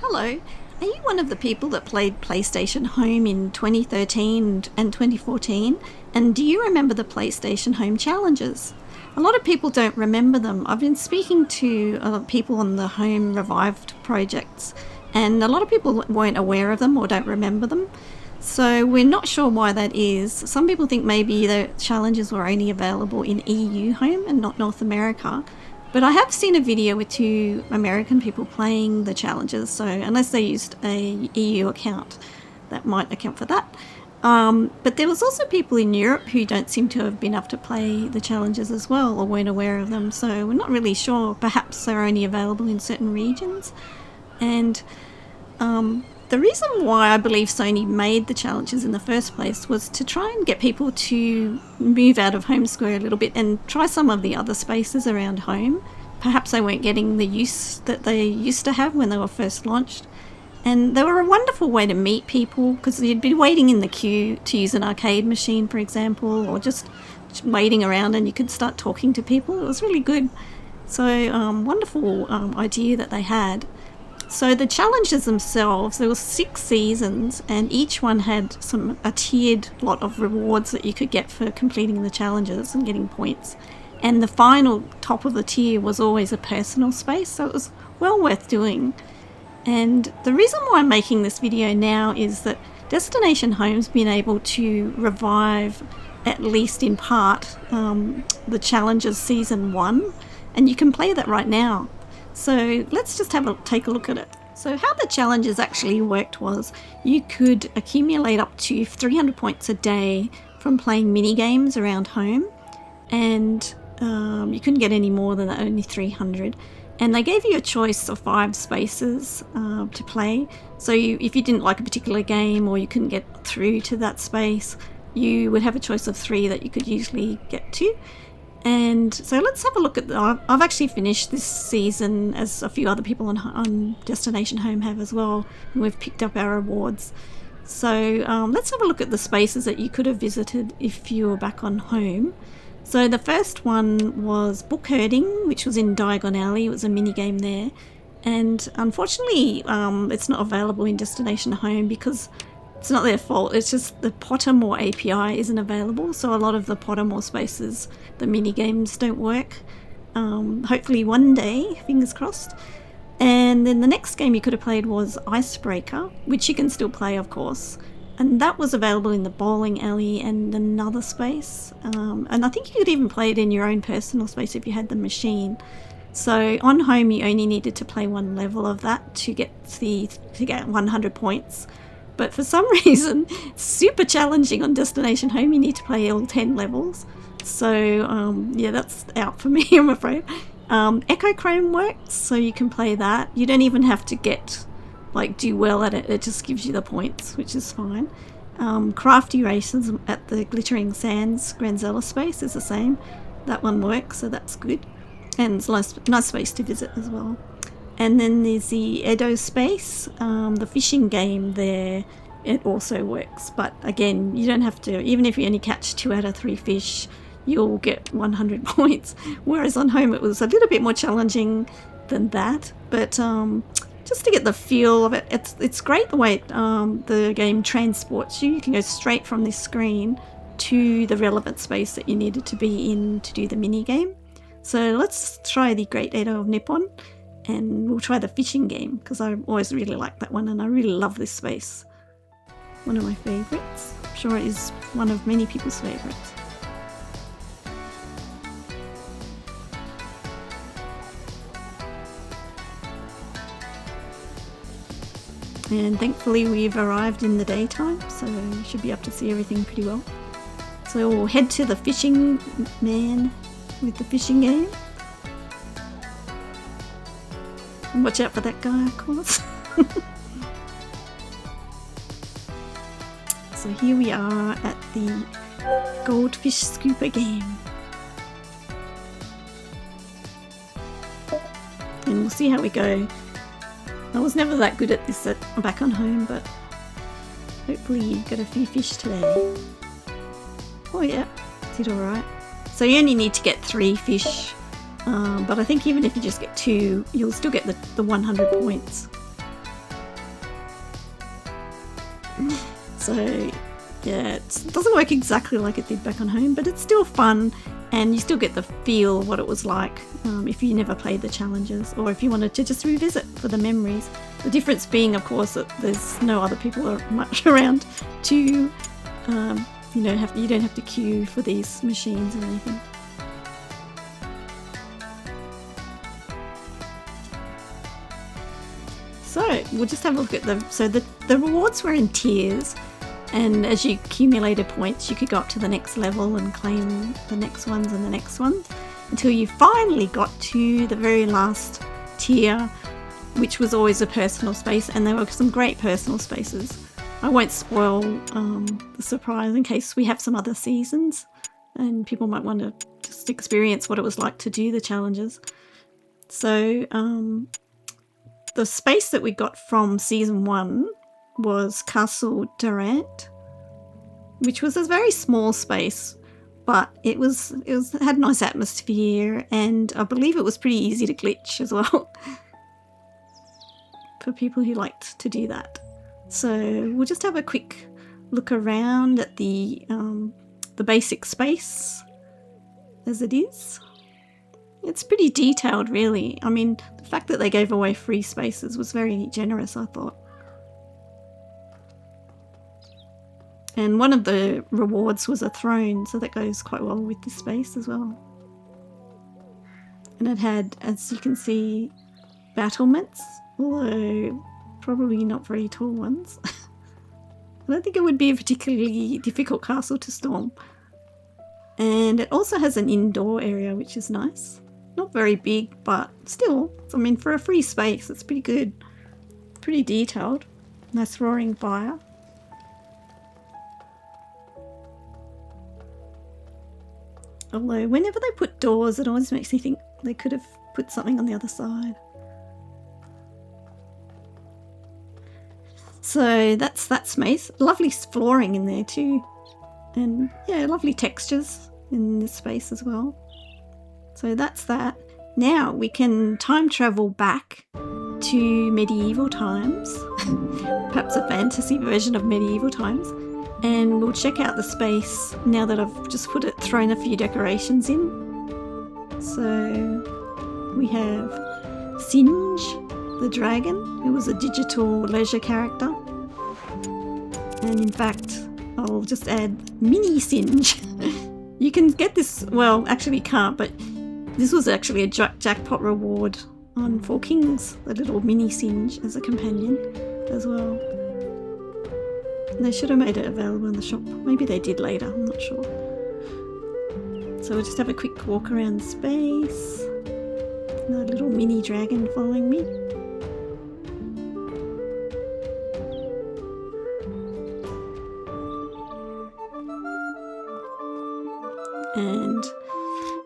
Hello. Are you one of the people that played PlayStation Home in 2013 and 2014? And do you remember the PlayStation Home challenges? A lot of people don't remember them. I've been speaking to people on the Home Revived projects, and a lot of people weren't aware of them or don't remember them. So we're not sure why that is. Some people think maybe the challenges were only available in EU Home and not North America. But I have seen a video with two American people playing the challenges, so unless they used a EU account, that might account for that. But there was also people in Europe who don't seem to have been able to play the challenges as well, or weren't aware of them, so we're not really sure. Perhaps they're only available in certain regions. And the reason why I believe Sony made the challenges in the first place was to try and get people to move out of Home Square a little bit and try some of the other spaces around home. Perhaps they weren't getting the use that they used to have when they were first launched. And they were a wonderful way to meet people, because you'd be waiting in the queue to use an arcade machine, for example, or just waiting around and you could start talking to people. It was really good. So wonderful idea that they had. So the challenges themselves, there were 6 seasons, and each one had a tiered lot of rewards that you could get for completing the challenges and getting points. And the final top of the tier was always a personal space, so it was well worth doing. And the reason why I'm making this video now is that Destination Home's been able to revive, at least in part, the challenges season 1, and you can play that right now. So let's just take a look at it. So how the challenges actually worked was you could accumulate up to 300 points a day from playing mini games around home, and you couldn't get any more than that, only 300. And they gave you a choice of 5 spaces to play. So if you didn't like a particular game or you couldn't get through to that space, you would have a choice of 3 that you could usually get to. And so let's have a look at I've actually finished this season, as a few other people on Destination Home have as well, and we've picked up our rewards. So let's have a look at the spaces that you could have visited if you were back on home. So the first one was book herding, which was in Diagon Alley. It was a mini game there, and unfortunately it's not available in Destination Home because it's not their fault. It's just the Pottermore API isn't available, so a lot of the Pottermore spaces, the mini games, don't work. Hopefully one day, fingers crossed. And then the next game you could have played was Icebreaker, which you can still play, of course. And that was available in the bowling alley and another space. And I think you could even play it in your own personal space if you had the machine. So on home, you only needed to play 1 level of that to get 100 points. But for some reason, it's super challenging on Destination Home. You need to play all 10 levels. So yeah, that's out for me, I'm afraid. Echochrome works, so you can play that. You don't even have to do well at it. It just gives you the points, which is fine. Crafty Racers at the Glittering Sands Granzella space is the same. That one works, so that's good. And it's a nice space to visit as well. And then there's the Edo space, the fishing game there. It also works, but again, you don't have to. Even if you only catch 2 out of 3 fish, you'll get 100 points. Whereas on home, it was a little bit more challenging than that. But just to get the feel of it, it's great the way the game transports you. You can go straight from this screen to the relevant space that you needed to be in to do the mini game. So let's try the Great Edo of Nippon. And we'll try the fishing game, because I always really like that one, and I really love this space. One of my favourites. I'm sure it is one of many people's favourites. And thankfully we've arrived in the daytime, so you should be able to see everything pretty well. So we'll head to the fishing man with the fishing game. Watch out for that guy, of course. So here we are at the Goldfish Scooper game. And we'll see how we go. I was never that good at this back on home, but hopefully you get a few fish today. Oh yeah, did alright. So you only need to get 3 fish. But I think even if you just get 2, you'll still get the 100 points. So yeah, it doesn't work exactly like it did back on home, but it's still fun, and you still get the feel of what it was like if you never played the challenges, or if you wanted to just revisit for the memories. The difference being, of course, that there's no other people much around to, you don't have to queue for these machines or anything. So we'll just have a look at the rewards were in tiers, and as you accumulated points, you could go up to the next level and claim the next ones and the next ones, until you finally got to the very last tier, which was always a personal space, and there were some great personal spaces. I won't spoil the surprise in case we have some other seasons and people might want to just experience what it was like to do the challenges. So the space that we got from season 1 was Castle Durrant, which was a very small space, but it had a nice atmosphere, and I believe it was pretty easy to glitch as well for people who liked to do that. So we'll just have a quick look around at the basic space as it is. It's pretty detailed, really. I mean, the fact that they gave away free spaces was very generous, I thought. And one of the rewards was a throne, so that goes quite well with this space as well. And it had, as you can see, battlements, although probably not very tall ones. I don't think it would be a particularly difficult castle to storm. And it also has an indoor area, which is nice. Not very big, but still, I mean, for a free space, it's pretty good. Pretty detailed. Nice roaring fire. Although, whenever they put doors, it always makes me think they could have put something on the other side. So that's that space. Lovely flooring in there too. And yeah, lovely textures in this space as well. So that's that. Now we can time travel back to medieval times, perhaps a fantasy version of medieval times, and we'll check out the space now that I've just thrown a few decorations in. So we have Singe, the dragon, who was a digital leisure character. And in fact, I'll just add Mini Singe. You can get this, well, actually you can't, but this was actually a jackpot reward on Four Kings, the little Mini Singe as a companion as well. They should have made it available in the shop. Maybe they did later, I'm not sure. So we'll just have a quick walk around the space. Another little mini dragon following me. And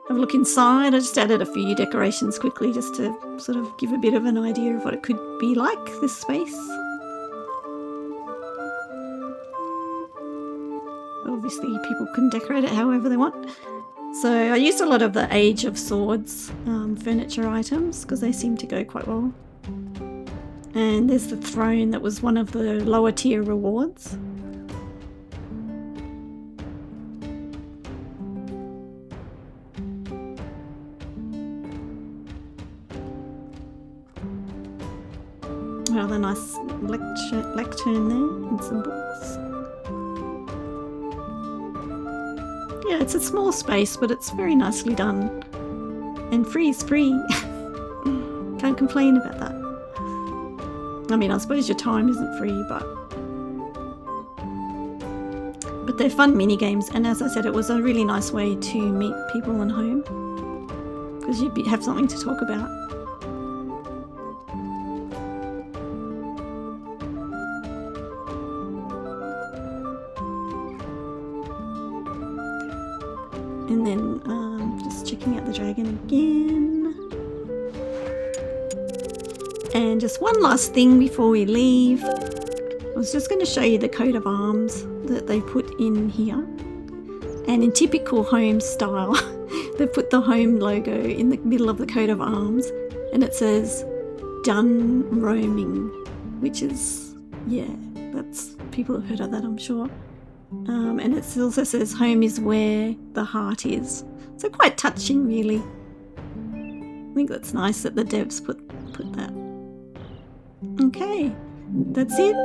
have a look inside. I just added a few decorations quickly just to sort of give a bit of an idea of what it could be like, this space. Obviously people can decorate it however they want. So I used a lot of the Age of Swords furniture items because they seem to go quite well. And there's the throne that was one of the lower tier rewards. Rather nice lectern there and some books. Yeah, it's a small space, but it's very nicely done. And free is free. Can't complain about that. I mean, I suppose your time isn't free, but they're fun mini games. And as I said, it was a really nice way to meet people at home because you'd have something to talk about. And then just checking out the dragon again. And just one last thing before we leave. I was just going to show you the coat of arms that they put in here. And in typical home style, they put the home logo in the middle of the coat of arms. And it says, "Done Roaming," which is Yeah, that's people have heard of that, I'm sure. And it also says home is where the heart is. So quite touching, really. I think that's nice that the devs put that. Okay, that's it.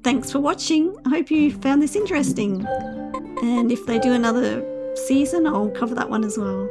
Thanks for watching. I hope you found this interesting. And if they do another season, I'll cover that one as well.